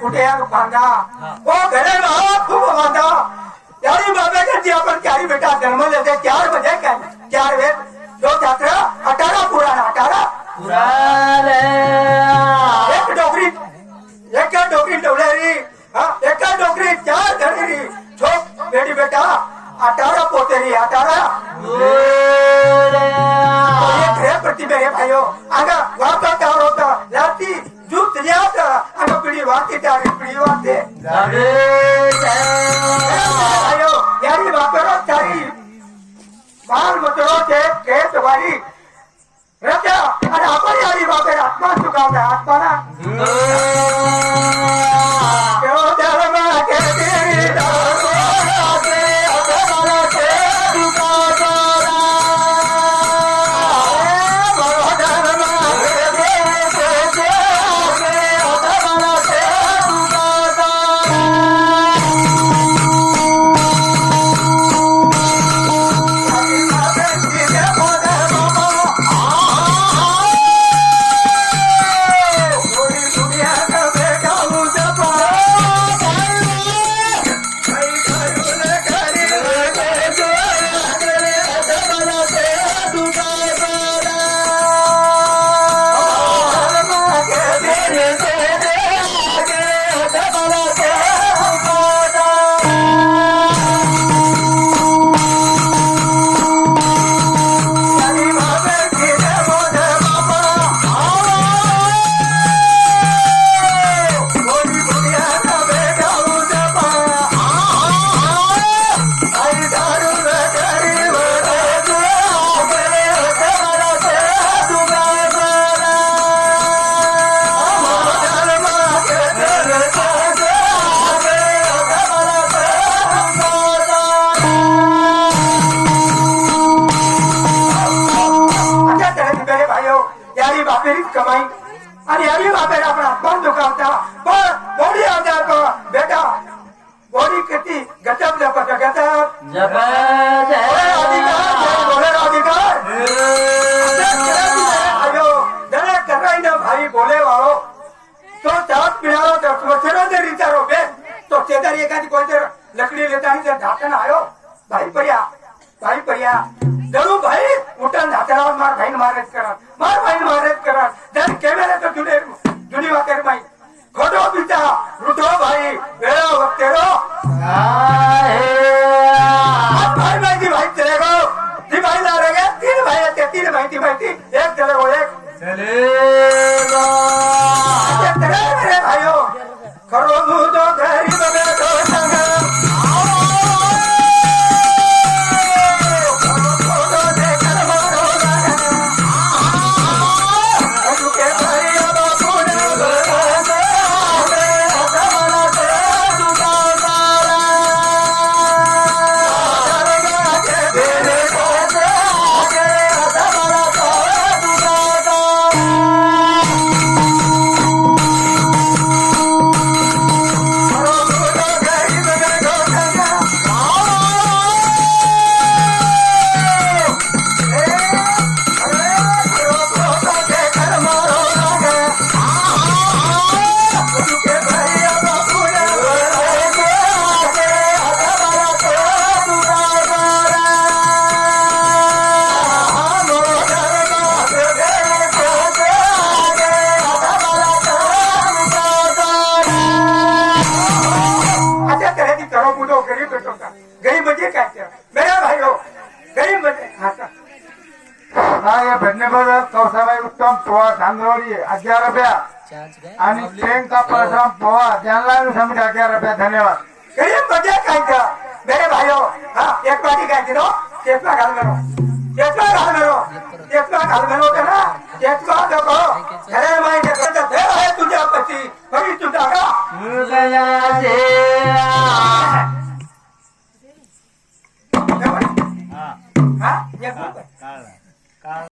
कुठे बांधा वो घरे खूप बांधा यारी बाबा करती आपण चारी बेटा जन्म लेते 4 बजे काय 4 वेळ जो छात्र 18 पुराण 18 पुराण एक डोकरी डोलेरी एका डोकरी 4 धडरी छोक बेटी बेटा 18 पोतेरी 18 एक रे प्रति मेरे भाइयों आगा वापस क्या होता लाती जूत लियाता आगा पीढ़ी वाती तारी पीढ़ी वाते भाइयों यारी वापरो तारी बाल मतरो के तुम्हारी रचा अरे आपण यारी वापर आत्मा सुखावता आत्मा ना क्यों धर्म के तेरी कमाई आणि यारी बापेर आपण अपमान दुखावता पण बॉडी आजार को बेटा बॉडी किती गजब जपत गजब अधिकार अयो जरा कराई ना भाई बोले वालो तो साथ मिळालो तर वचनो दे विचारो बे तो शेजारी एखादी कोणते लकडी लेता ते ढाकण आयो भाई परिया जरूर भाई उठन हातावर मार भाई मारत करा मार भाई मारत करा जर कॅमेरा तो जुनी वाकर भाई खोटो पिता रुठो भाई वेळा वक्तेरो भाई भाई भाई चले गो जी भाई ला रहे 3 भाई आते 3 भाई एक चले गो एक चलेगा चले मेरे भाइयों करो मुझो घरी में तो संग गरीब म्हणजे काय मेरा भाइयों गरीब म्हणजे धन्यवाद कौसाबाई उत्तम पोहा धांगरोळी 11 रुपया आणि प्रियंका परशुराम पोहा त्यांना समजा 11 रुपया धन्यवाद गरीब म्हणजे काय मेरे भाइयों एक बाटी काय दिलो चेतला घाल मेरो ना चेतला दको घरे माहिती करता आहे तुझ्या पती बरी तुझा का